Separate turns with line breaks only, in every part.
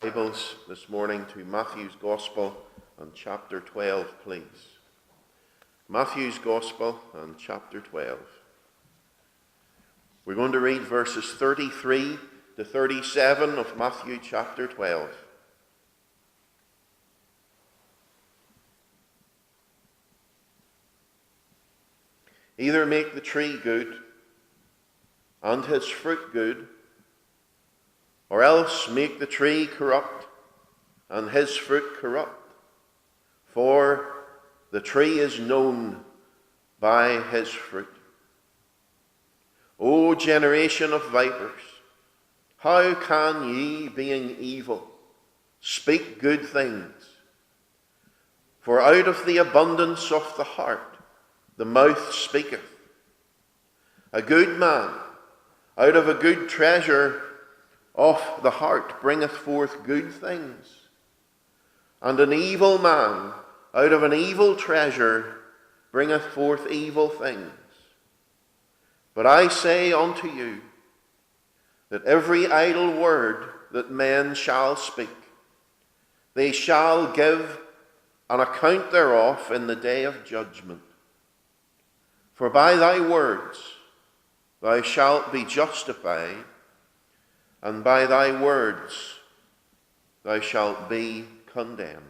Bibles this morning to Matthew's Gospel and chapter 12, please. Matthew's Gospel and chapter 12. We're going to read verses 33 to 37 of Matthew chapter 12. Either make the tree good and his fruit good, or else make the tree corrupt and his fruit corrupt. For the tree is known by his fruit. O generation of vipers, how can ye, being evil, speak good things? For out of the abundance of the heart the mouth speaketh. A good man out of a good treasure of the heart bringeth forth good things, and an evil man out of an evil treasure bringeth forth evil things. But I say unto you, that every idle word that men shall speak, they shall give an account thereof in the day of judgment. For by thy words thou shalt be justified, and by thy words thou shalt be condemned.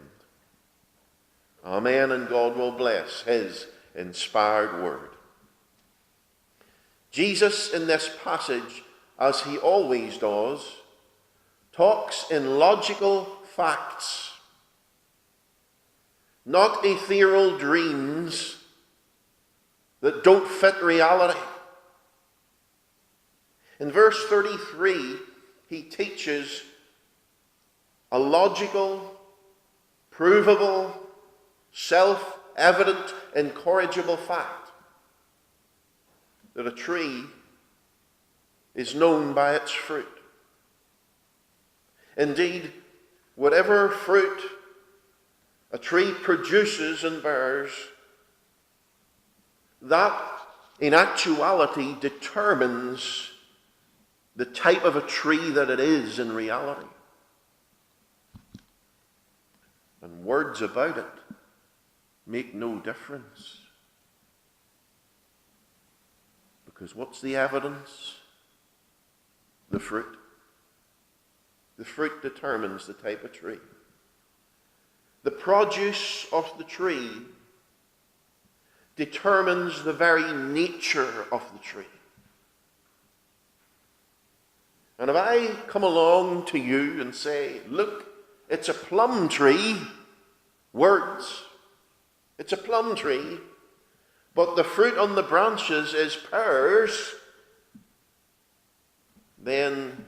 Amen, and God will bless his inspired word. Jesus, in this passage, as he always does, talks in logical facts, not ethereal dreams that don't fit reality. In verse 33, he teaches a logical, provable, self-evident, incorrigible fact that a tree is known by its fruit. Indeed, whatever fruit a tree produces and bears, that in actuality determines the type of a tree that it is in reality. And words about it make no difference. Because what's the evidence? The fruit. The fruit determines the type of tree. The produce of the tree determines the very nature of the tree. And if I come along to you and say, look, it's a plum tree, words, it's a plum tree, but the fruit on the branches is pears, then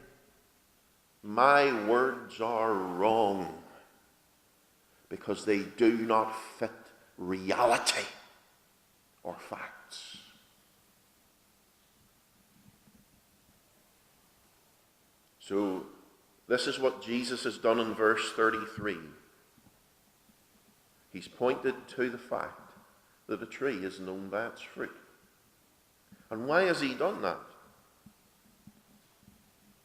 my words are wrong, because they do not fit reality or facts. So this is what Jesus has done in verse 33. He's pointed to the fact that a tree is known by its fruit. And why has he done that?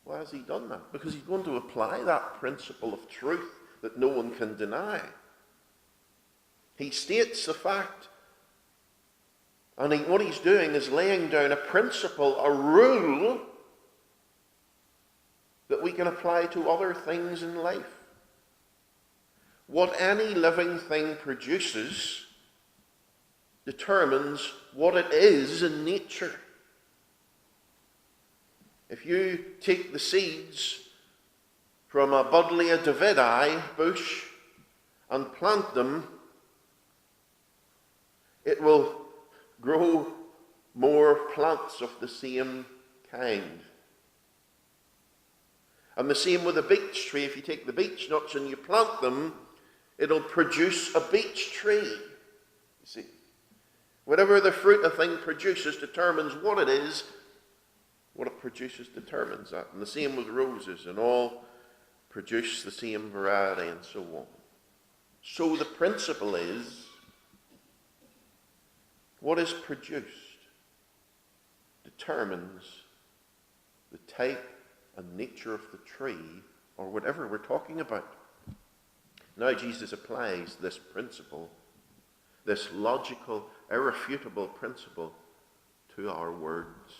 Why has he done that? Because he's going to apply that principle of truth that no one can deny. He states the fact, and what he's doing is laying down a principle, a rule, that we can apply to other things in life. What any living thing produces determines what it is in nature. If you take the seeds from a Buddleia Davidii bush and plant them, it will grow more plants of the same kind. And the same with a beech tree. If you take the beech nuts and you plant them, it'll produce a beech tree. You see, whatever the fruit a thing produces determines what it is. What it produces determines that. And the same with roses, and all produce the same variety and so on. So the principle is, what is produced determines the type and nature of the tree or whatever we're talking about. Now Jesus applies this principle, this logical, irrefutable principle, to our words.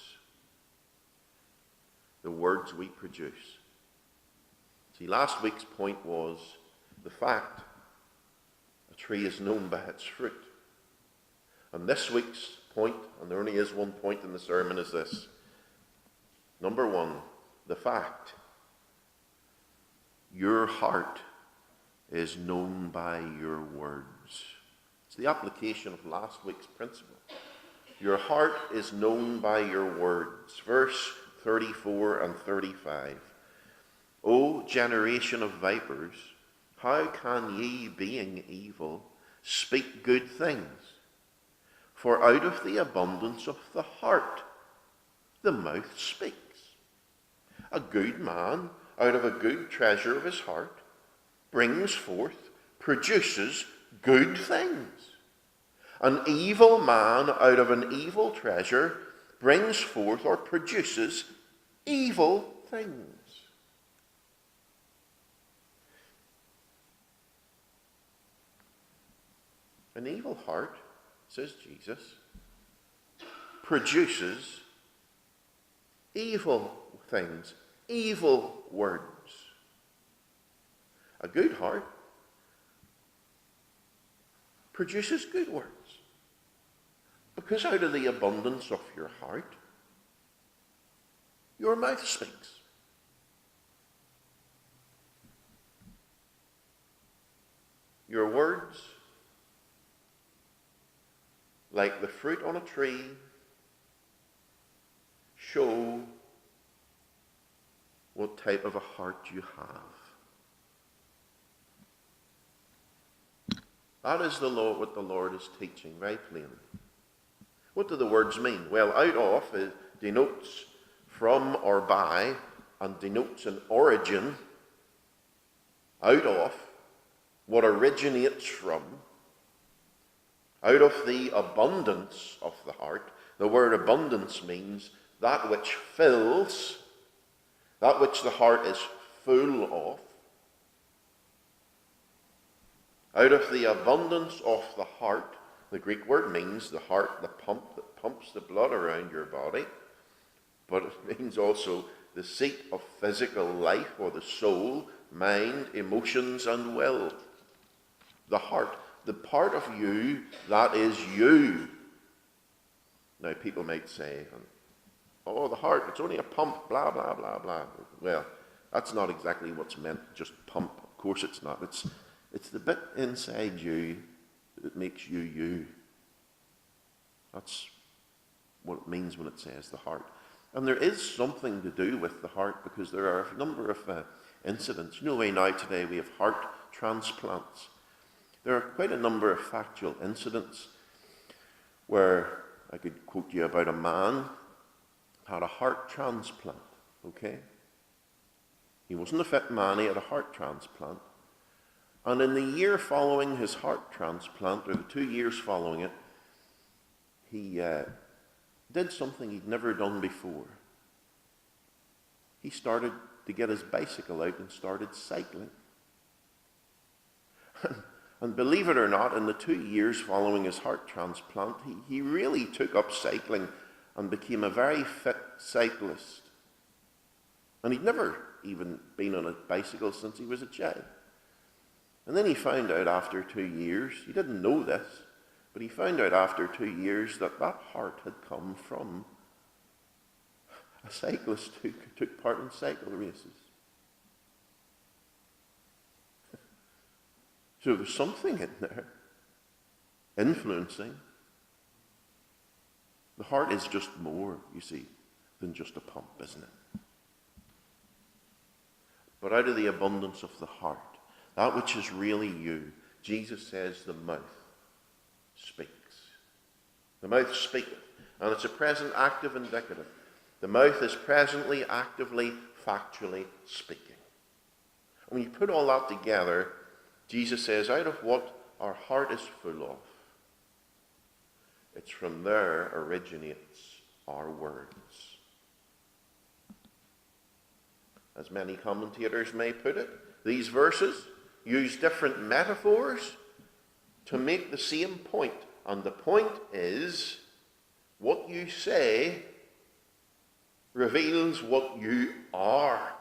The words we produce. See, last week's point was the fact a tree is known by its fruit. And this week's point, and there only is one point in the sermon, is this. Number one, the fact your heart is known by your words. It's the application of last week's principle. Your heart is known by your words. Verse 34 and 35. O generation of vipers, how can ye, being evil, speak good things? For out of the abundance of the heart, the mouth speaks. A good man, out of a good treasure of his heart, brings forth, produces good things. An evil man, out of an evil treasure, brings forth or produces evil things. An evil heart, says Jesus, produces evil things, evil words. A good heart produces good words. Because out of the abundance of your heart, your mouth speaks. Your words, like the fruit on a tree, show what type of a heart you have. That is what the Lord is teaching very plainly. What do the words mean? Well, out of denotes from or by, and denotes an origin. Out of, what originates from. Out of the abundance of the heart. The word abundance means that which fills, that which the heart is full of. Out of the abundance of the heart, the Greek word means the heart, the pump that pumps the blood around your body, but it means also the seat of physical life, or the soul, mind, emotions, and will. The heart, the part of you that is you. Now people might say, oh, the heart, it's only a pump, blah, blah, blah, blah. Well, that's not exactly what's meant, just pump. Of course it's not. It's the bit inside you that makes you you. That's what it means when it says the heart. And there is something to do with the heart, because there are a number of incidents. You know, now today we have heart transplants. There are quite a number of factual incidents where I could quote you about a man had a heart transplant, okay? He wasn't a fit man, he had a heart transplant. And in the year following his heart transplant, or the 2 years following it, he did something he'd never done before. He started to get his bicycle out and started cycling. And believe it or not, in the 2 years following his heart transplant, he really took up cycling and became a very fit cyclist. And he'd never even been on a bicycle since he was a child. And then he found out after 2 years, he didn't know this, but he found out after 2 years that heart had come from a cyclist who took part in cycle races. So there's something in there influencing. The heart is just more, you see, than just a pump, isn't it? But out of the abundance of the heart, that which is really you, Jesus says the mouth speaks. The mouth speaketh. And it's a present active indicative. The mouth is presently, actively, factually speaking. And when you put all that together, Jesus says, out of what our heart is full of, it's from there originates our words. as many commentators may put it. These verses use different metaphors to make the same point. And the point is, what you say reveals what you are.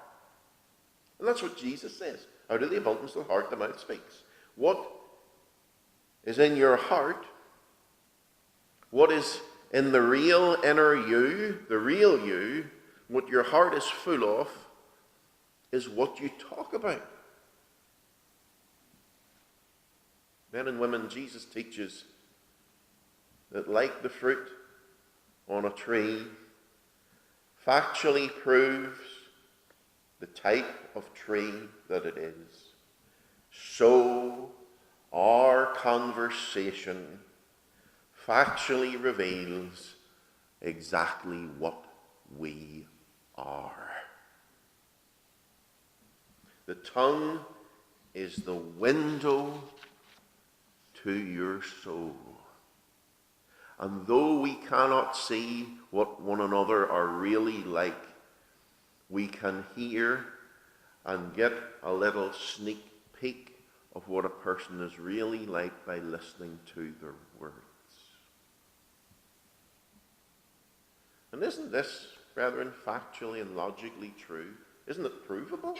And that's what Jesus says. Out of the abundance of the heart, the mouth speaks. What is in your heart, what is in the real inner you, the real you, what your heart is full of, is what you talk about. Men and women, Jesus teaches that like the fruit on a tree factually proves the type of tree that it is, so our conversation factually reveals exactly what we are. The tongue is the window to your soul. And though we cannot see what one another are really like, we can hear and get a little sneak peek of what a person is really like by listening to their words. And isn't this, brethren, factually and logically true? Isn't it provable?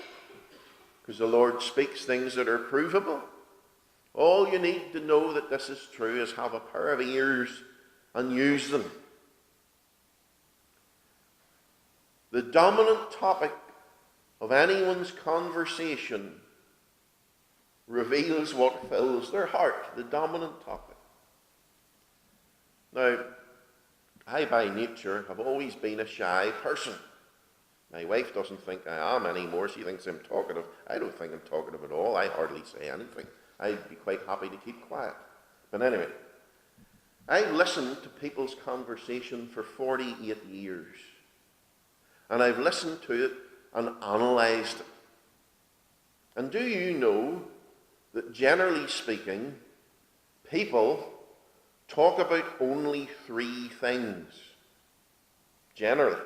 Because the Lord speaks things that are provable. All you need to know that this is true is have a pair of ears and use them. The dominant topic of anyone's conversation reveals what fills their heart, the dominant topic. Now, I by nature have always been a shy person. My wife doesn't think I am anymore. She thinks I'm talkative. I don't think I'm talkative at all. I hardly say anything. I'd be quite happy to keep quiet. But anyway, I've listened to people's conversation for 48 years. And I've listened to it and analysed it. And do you know that generally speaking, people talk about only 3 things? Generally.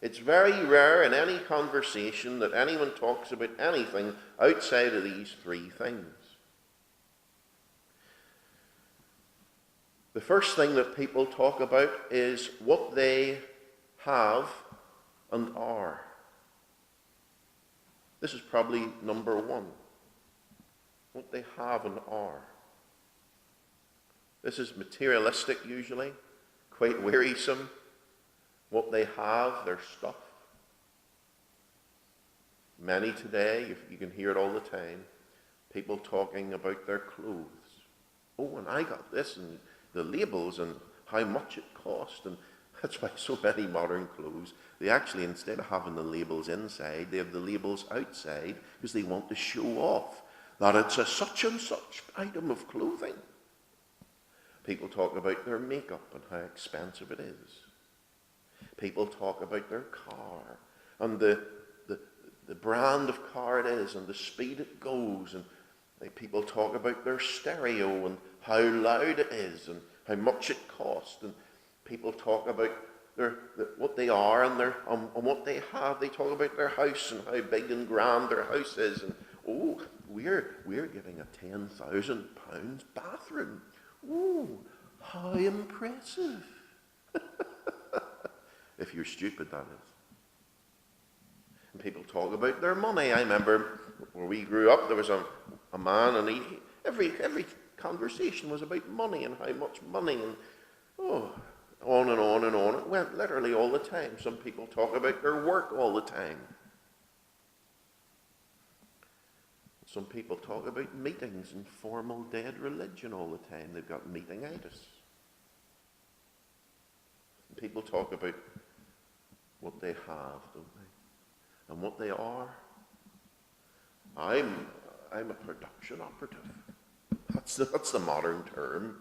It's very rare in any conversation that anyone talks about anything outside of these 3 things. The first thing that people talk about is what they have and are. This is probably number 1. What they have and are. This is materialistic usually, quite wearisome. What they have, their stuff. Many today, you can hear it all the time, people talking about their clothes. Oh, and I got this, and the labels, and how much it cost. And that's why so many modern clothes, they actually, instead of having the labels inside, they have the labels outside, because they want to show off that it's a such and such item of clothing. People talk about their makeup and how expensive it is. People talk about their car and the brand of car it is and the speed it goes. And people talk about their stereo and how loud it is and how much it costs. And people talk about what they are and what they have. They talk about their house and how big and grand their house is. And oh, we're getting a £10,000 bathroom. Oh, how impressive. If you're stupid, that is. And people talk about their money. I remember where we grew up, there was a man, and every conversation was about money and how much money, and on and on and on. It went literally all the time. Some people talk about their work all the time. Some people talk about meetings and formal dead religion all the time. They've got meetingitis. And people talk about what they have, don't they? And what they are. I'm a production operative. That's the modern term.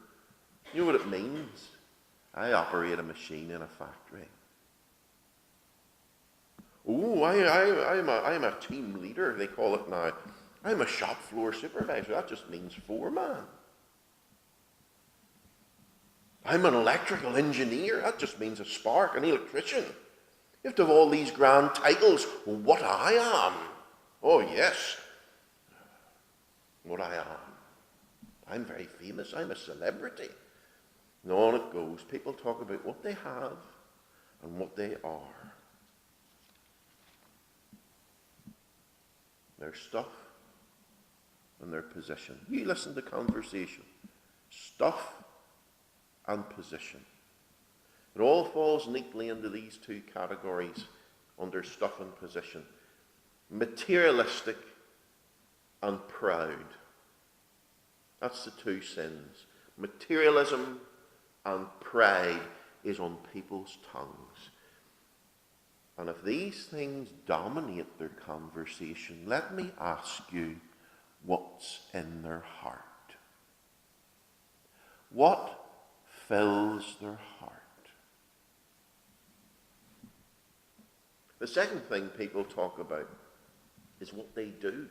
You know what it means? I operate a machine in a factory. Oh, I'm a team leader, they call it now. I'm a shop floor supervisor. That just means foreman. I'm an electrical engineer. That just means a spark, an electrician. You have to have all these grand titles. Well, what I am. Oh, yes. What I am. I'm very famous. I'm a celebrity. And on it goes. People talk about what they have and what they are. Their stuff and their position. You listen to conversation. Stuff and position. It all falls neatly into these two categories under stuff and position. Materialistic and proud. That's the two sins. Materialism and pride is on people's tongues. And if these things dominate their conversation, let me ask you, what's in their heart? What fills their heart? The second thing people talk about is what they do.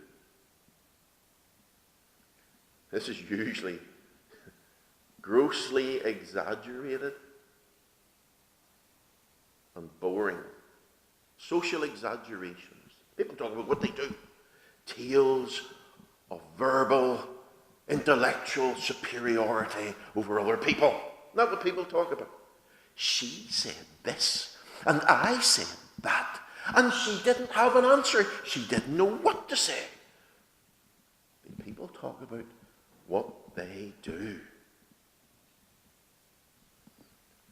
This is usually grossly exaggerated and boring. Social exaggerations. People talk about what they do. Tales of verbal, intellectual superiority over other people. Not what people talk about. She said this, and I said that, and she didn't have an answer. She didn't know what to say. People talk about what they do.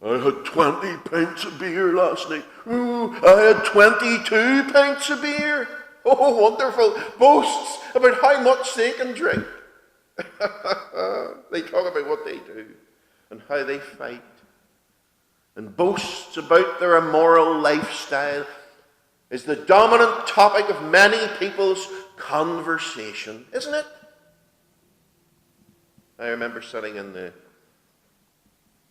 I had 20 pints of beer last night. Ooh, I had 22 pints of beer. Oh, wonderful. Boasts about how much they can drink. They talk about what they do and how they fight. And boasts about their immoral lifestyle is the dominant topic of many people's conversation, isn't it? I remember sitting in the,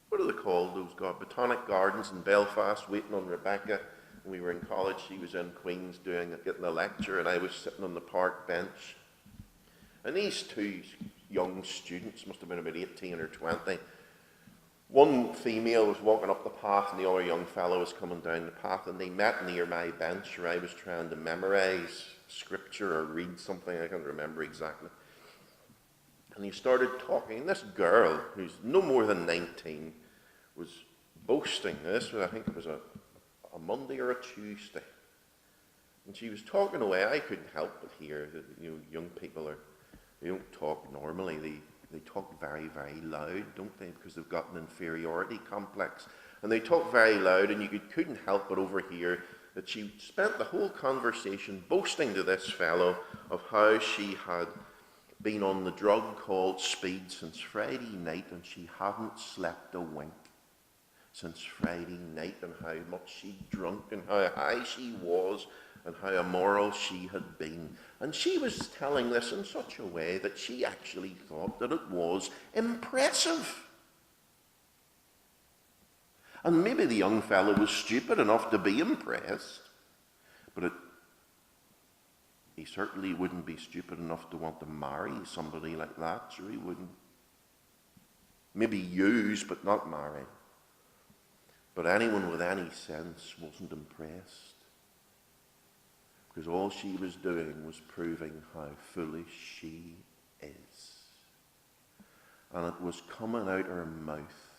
what are they called, those Botanic Gardens in Belfast, waiting on Rebecca. When we were in college, she was in Queen's getting a lecture, and I was sitting on the park bench. And these two young students, must have been about 18 or 20, one female was walking up the path and the other young fellow was coming down the path, and they met near my bench where I was trying to memorize scripture or read something, I can't remember exactly. And he started talking, and this girl, who's no more than 19, was boasting. This was, I think it was a Monday or a Tuesday. And she was talking away. I couldn't help but hear that, young people they don't talk normally. They talk very, very loud, don't they? Because they've got an inferiority complex. And they talk very loud, and you couldn't help but overhear that she spent the whole conversation boasting to this fellow of how she had been on the drug called speed since Friday night, and she hadn't slept a wink since Friday night, and how much she'd drunk, and how high she was, and how immoral she had been. And she was telling this in such a way that she actually thought that it was impressive. And maybe the young fellow was stupid enough to be impressed, but he certainly wouldn't be stupid enough to want to marry somebody like that. Sure, he wouldn't. Maybe use, but not marry. But anyone with any sense wasn't impressed, because all she was doing was proving how foolish she is. And it was coming out her mouth,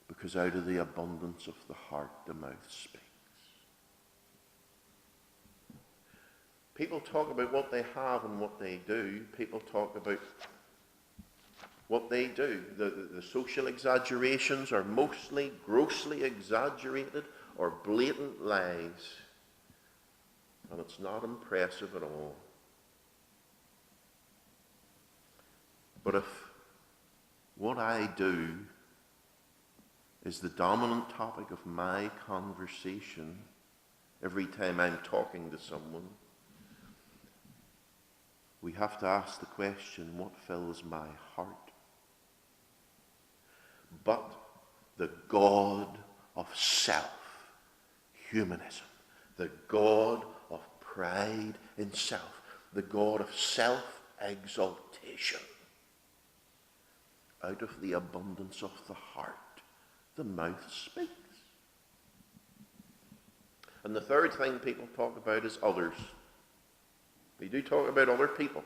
because out of the abundance of the heart the mouth speaks. People talk about what they have and what they do. People talk about what they do. The social exaggerations are mostly grossly exaggerated or blatant lies. And it's not impressive at all. But if what I do is the dominant topic of my conversation every time I'm talking to someone, we have to ask the question, what fills my heart? But the God of self-humanism, the God of pride in self, the God of self-exaltation. Out of the abundance of the heart, the mouth speaks. And the third thing people talk about is others. They do talk about other people.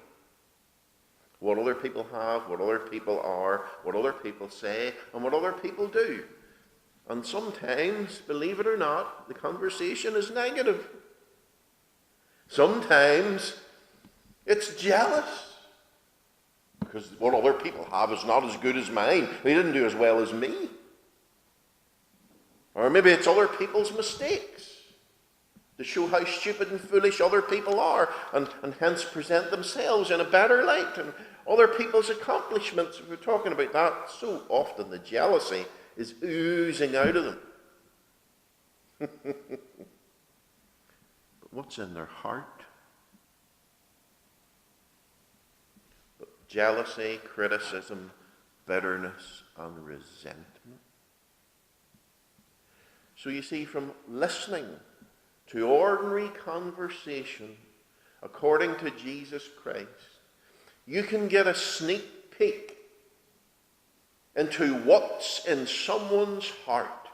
What other people have, what other people are, what other people say, and what other people do. And sometimes, believe it or not, the conversation is negative. Sometimes it's jealous. Because what other people have is not as good as mine. They didn't do as well as me. Or maybe it's other people's mistakes to show how stupid and foolish other people are, and hence present themselves in a better light. And other people's accomplishments, if we're talking about that, so often the jealousy is oozing out of them. But what's in their heart? But jealousy, criticism, bitterness, and resentment. So you see, from listening to ordinary conversation according to Jesus Christ, you can get a sneak peek into what's in someone's heart,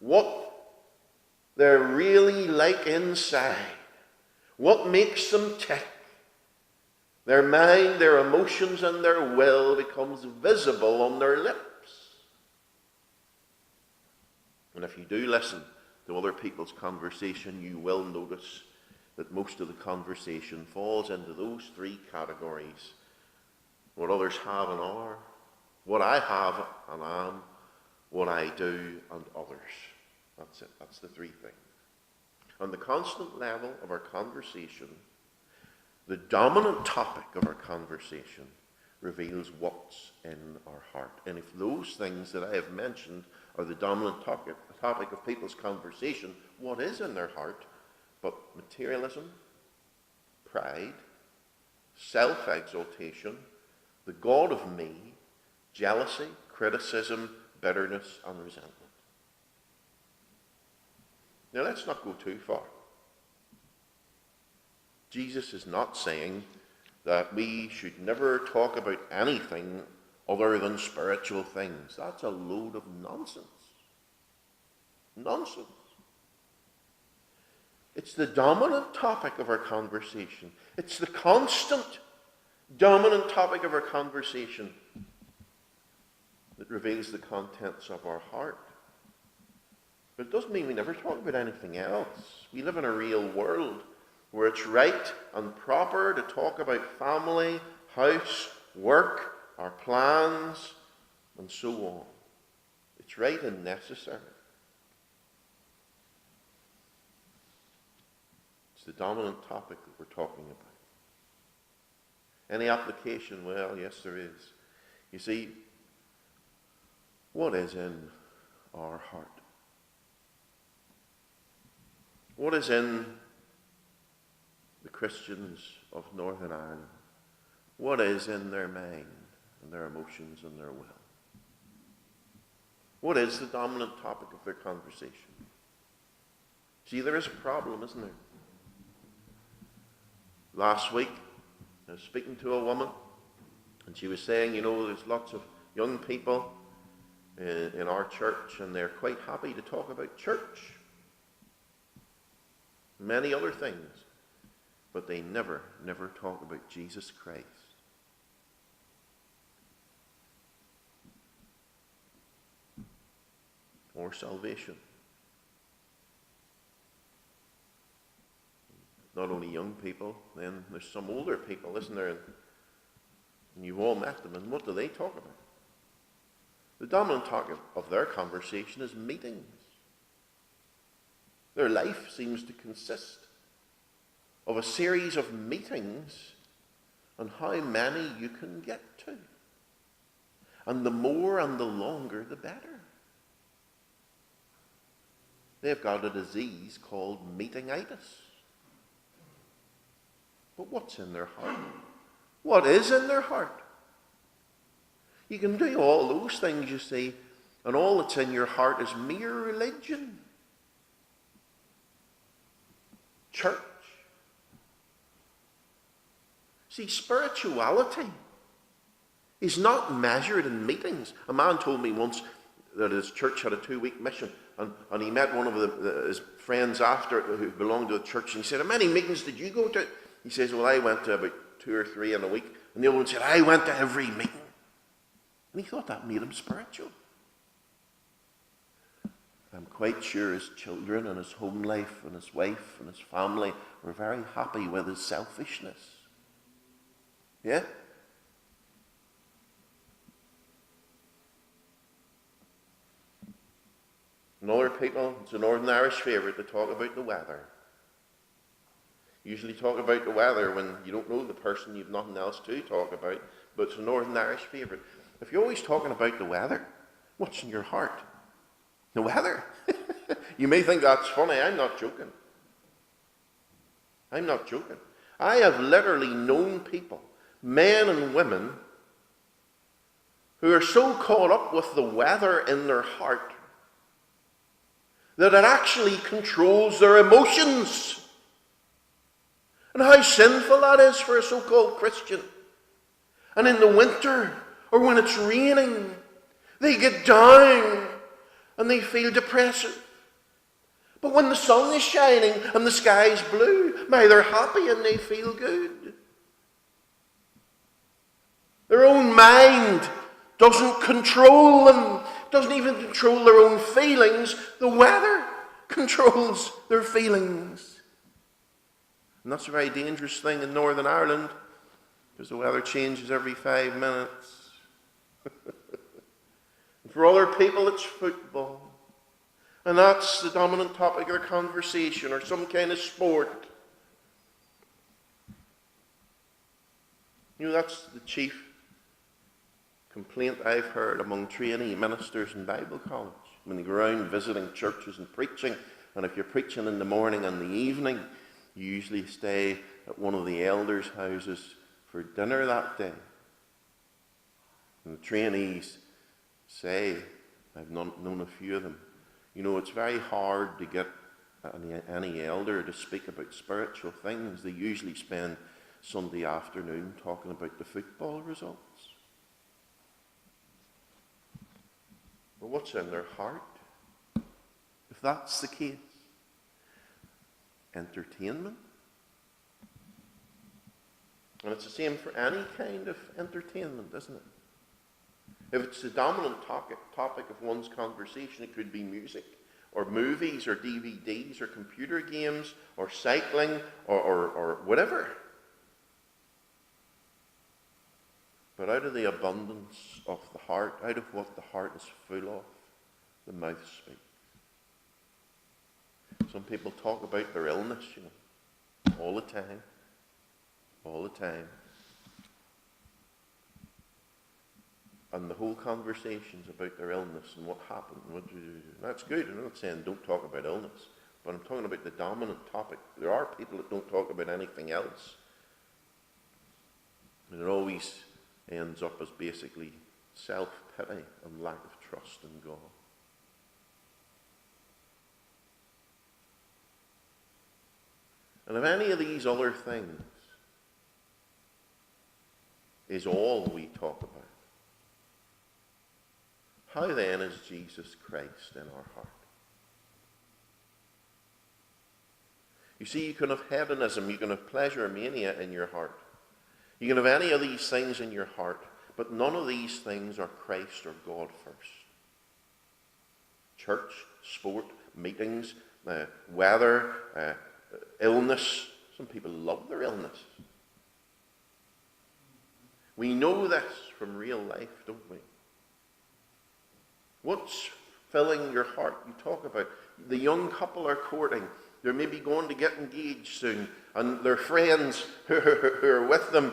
what they're really like inside, what makes them tick. Their mind, their emotions, and their will becomes visible on their lips. And if you do listen to other people's conversation, you will notice that most of the conversation falls into those three categories: what others have and are, what I have and am, what I do and others. That's it. That's the three things. On the constant level of our conversation, the dominant topic of our conversation reveals what's in our heart. And if those things that I have mentioned are the dominant topic of people's conversation, what is in their heart but materialism, pride, self-exaltation, the God of me, jealousy, criticism, bitterness, and resentment? Now let's not go too far. Jesus is not saying that we should never talk about anything other than spiritual things. That's a load of nonsense. Nonsense. It's the dominant topic of our conversation. It's the constant dominant topic of our conversation that reveals the contents of our heart. But it doesn't mean we never talk about anything else. We live in a real world where it's right and proper to talk about family, house, work, our plans, and so on. It's right and necessary. It's the dominant topic that we're talking about. Any application? Well, yes, there is. You see, what is in our heart? What is in the Christians of Northern Ireland? What is in their mind and their emotions and their will? What is the dominant topic of their conversation? See, there is a problem, isn't there? Last week, I was speaking to a woman, and she was saying, you know, there's lots of young people in our church, and they're quite happy to talk about church, many other things, but they never talk about Jesus Christ. Or salvation. Not only young people, then there's some older people, isn't there? And you've all met them, and what do they talk about? The dominant topic of their conversation is meetings. Their life seems to consist of a series of meetings and how many you can get to. And the more and the longer, the better. They've got a disease called meetingitis. But what's in their heart? What is in their heart? You can do all those things, you see, and all that's in your heart is mere religion. Church. See, spirituality is not measured in meetings. A man told me once that his church had a 2-week mission, And he met one of his friends after who belonged to the church, and he said, how many meetings did you go to? He says, well, I went to about 2 or 3 in a week. And the other one said, I went to every meeting. And he thought that made him spiritual. I'm quite sure his children and his home life and his wife and his family were very happy with his selfishness. Yeah? And other people, it's a Northern Irish favourite to talk about the weather. Usually talk about the weather when you don't know the person, you've nothing else to talk about, but it's a Northern Irish favourite. If you're always talking about the weather, what's in your heart? The weather. You may think that's funny. I'm not joking. I'm not joking. I have literally known people, men and women, who are so caught up with the weather in their heart that it actually controls their emotions. And how sinful that is for a so-called Christian. And in the winter, or when it's raining, they get down and they feel depressive. But when the sun is shining and the sky's blue, they're happy and they feel good. Their own mind doesn't control them, doesn't even control their own feelings. The weather controls their feelings. And that's a very dangerous thing in Northern Ireland, because the weather changes every 5 minutes. And for other people, it's football. And that's the dominant topic of their conversation, or some kind of sport. You know, that's the chief complaint I've heard among trainee ministers in Bible college. When they go around visiting churches and preaching, and if you're preaching in the morning and the evening, you usually stay at one of the elders' houses for dinner that day. And the trainees say, I've known a few of them, you know, it's very hard to get any elder to speak about spiritual things. They usually spend Sunday afternoon talking about the football results. But what's in their heart? If that's the case, entertainment. And it's the same for any kind of entertainment, isn't it? If it's the dominant topic of one's conversation, it could be music, or movies, or DVDs, or computer games, or cycling, or whatever. But out of the abundance of the heart, out of what the heart is full of, the mouth speaks. Some people talk about their illness, you know, all the time. All the time. And the whole conversation's about their illness and what happened. That's good. I'm not saying don't talk about illness, but I'm talking about the dominant topic. There are people that don't talk about anything else. And it always ends up as basically self-pity and lack of trust in God. And if any of these other things is all we talk about, how then is Jesus Christ in our heart? You see, you can have hedonism, you can have pleasure mania in your heart. You can have any of these things in your heart, but none of these things are Christ or God first. Church, sport, meetings, weather, illness. Some people love their illness. We know this from real life, don't we? What's filling your heart? You talk about the young couple are courting. They're maybe going to get engaged soon, and their friends who are with them,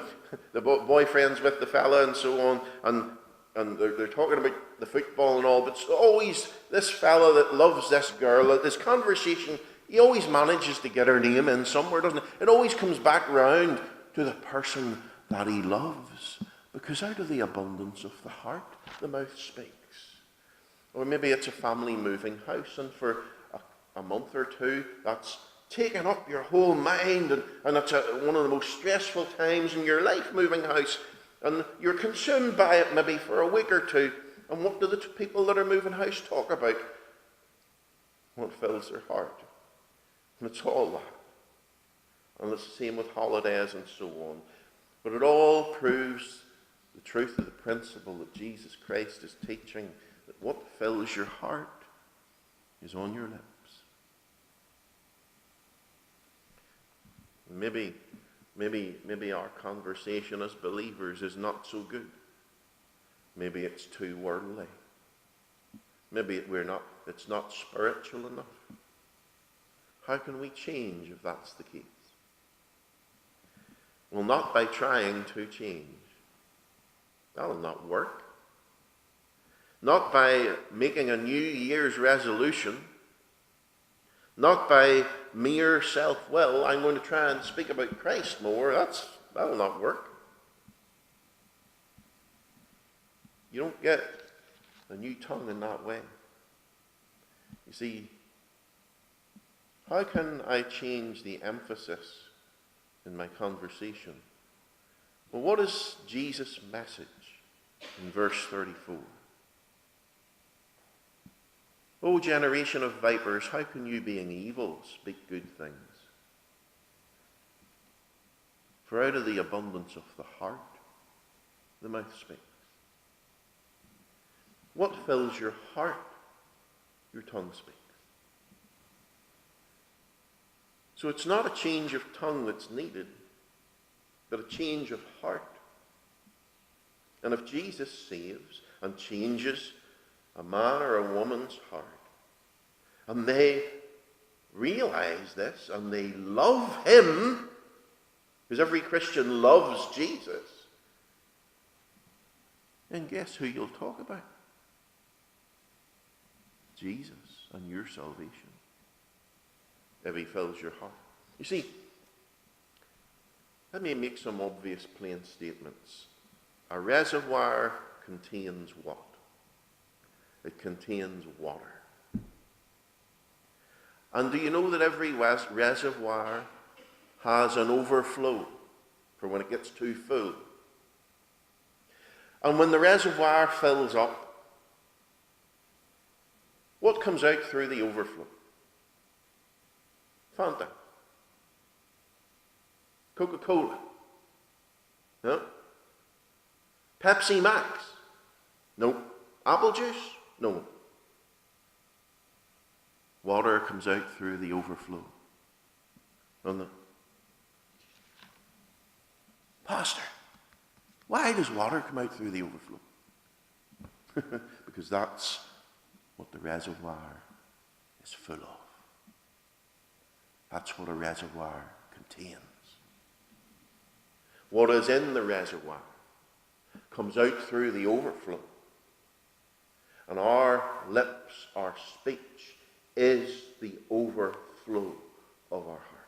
the boyfriend's with the fella and so on, and they're talking about the football and all, but it's always this fella that loves this girl, this conversation, he always manages to get her name in somewhere, doesn't it? It always comes back round to the person that he loves, because out of the abundance of the heart, the mouth speaks. Or maybe it's a family moving house, and for a month or two, that's taken up your whole mind, and it's one of the most stressful times in your life, moving house, and you're consumed by it maybe for a week or two. And what do the people that are moving house talk about? what fills their heart. And it's all that. And it's the same with holidays and so on. But it all proves the truth of the principle that Jesus Christ is teaching, that what fills your heart is on your lips. Maybe our conversation as believers is not so good. Maybe it's too worldly. Maybe it's not spiritual enough. How can we change if that's the case? Well, not by trying to change. That'll not work. Not by making a New Year's resolution. Not by mere self-will. I'm going to try and speak about Christ more. That'll not work. You don't get a new tongue in that way. You see, how can I change the emphasis in my conversation? Well, what is Jesus' message in verse 34? O generation of vipers, how can you, being evil, speak good things? For out of the abundance of the heart, the mouth speaks. What fills your heart, your tongue speaks. So it's not a change of tongue that's needed, but a change of heart. And if Jesus saves and changes a man or a woman's heart, and they realize this, and they love him, because every Christian loves Jesus, then guess who you'll talk about? Jesus and your salvation, if he fills your heart. You see, let me make some obvious plain statements. A reservoir contains what? It contains water. And do you know that every reservoir has an overflow for when it gets too full? And when the reservoir fills up, what comes out through the overflow? Fanta. Coca-Cola. No. Pepsi Max. No. Apple juice. No. Water comes out through the overflow. Doesn't it? Pastor, why does water come out through the overflow? Because that's what the reservoir is full of. That's what a reservoir contains. What is in the reservoir comes out through the overflow. And our lips, our speech, is the overflow of our heart.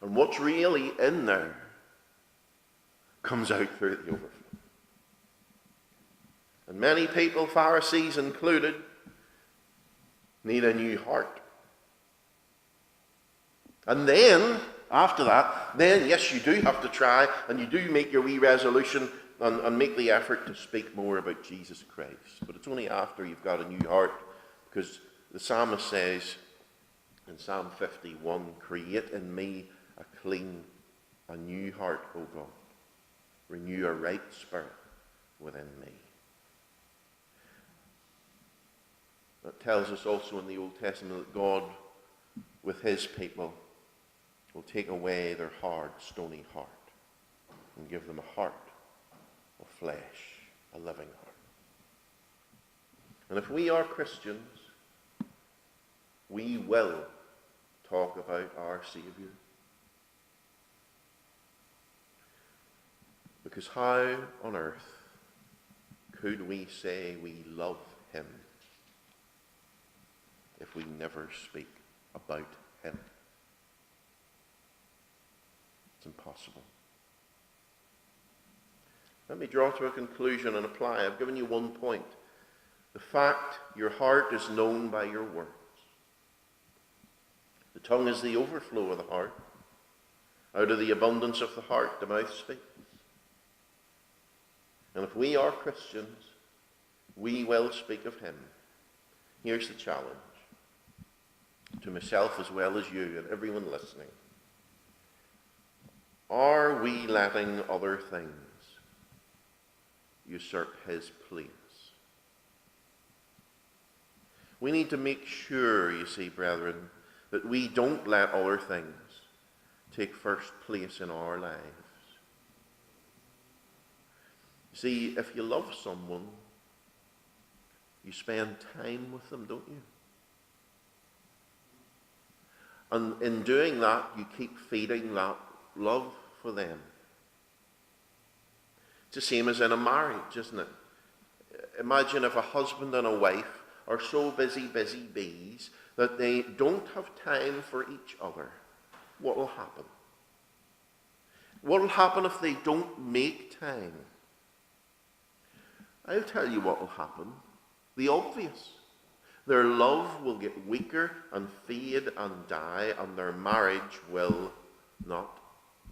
And what's really in there comes out through the overflow. And many people, Pharisees included, need a new heart. And then, after that, then yes, you do have to try, and you do make your wee resolution and make the effort to speak more about Jesus Christ. But it's only after you've got a new heart, because the psalmist says in Psalm 51, create in me a new heart, O God. Renew a right spirit within me. That tells us also in the Old Testament that God, with his people, will take away their hard, stony heart and give them a heart of flesh, a living heart. And if we are Christians, we will talk about our Savior. Because how on earth could we say we love him if we never speak about him? It's impossible. Let me draw to a conclusion and apply. I've given you one point. The fact your heart is known by your words. The tongue is the overflow of the heart. Out of the abundance of the heart, the mouth speaks. And if we are Christians, we will speak of him. Here's the challenge to myself as well as you and everyone listening. Are we letting other things usurp his place? We need to make sure, you see, brethren, that we don't let other things take first place in our lives. See, if you love someone, you spend time with them, don't you? And in doing that, you keep feeding that love for them. It's the same as in a marriage, isn't it? Imagine if a husband and a wife are so busy bees that they don't have time for each other. What will happen? What will happen if they don't make time? I'll tell you what will happen. The obvious. Their love will get weaker and fade and die, and their marriage will not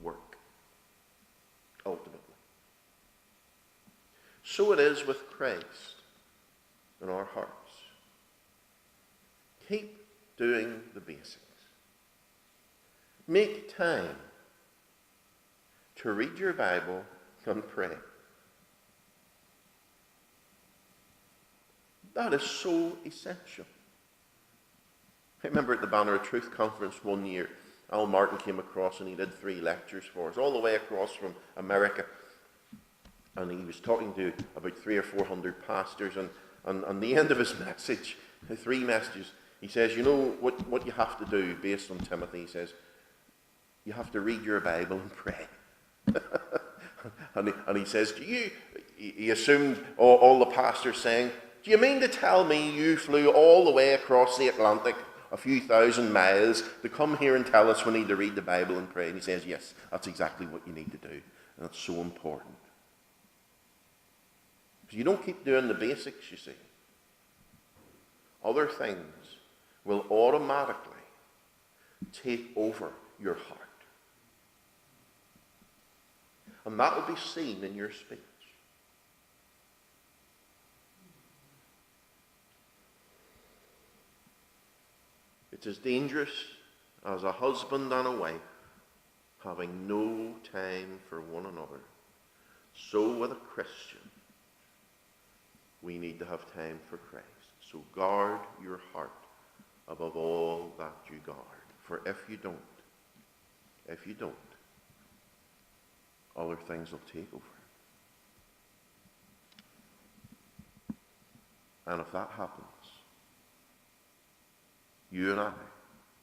work, ultimately. So it is with Christ in our hearts. Keep doing the basics. Make time to read your Bible and pray. That is so essential. I remember at the Banner of Truth conference one year, Al Martin came across and he did 3 lectures for us, all the way across from America. And he was talking to about 300 or 400 pastors, and on the end of his message, the 3 messages, he says, you know what you have to do based on Timothy? He says, you have to read your Bible and pray. and he says, he assumed all the pastors saying, do you mean to tell me you flew all the way across the Atlantic, a few thousand miles, to come here and tell us we need to read the Bible and pray? And he says, yes, that's exactly what you need to do. And that's so important. Because you don't keep doing the basics, you see. Other things will automatically take over your heart. And that will be seen in your speech. It's as dangerous as a husband and a wife having no time for one another. So with a Christian, we need to have time for Christ. So guard your heart above all that you guard. For if you don't, other things will take over. And if that happens, you and I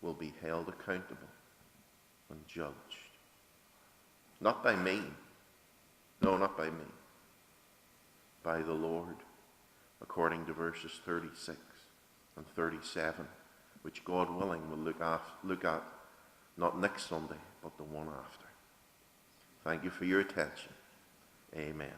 will be held accountable and judged. Not by me. No, not by me. By the Lord, according to verses 36 and 37, which God willing will look at not next Sunday, but the one after. Thank you for your attention. Amen.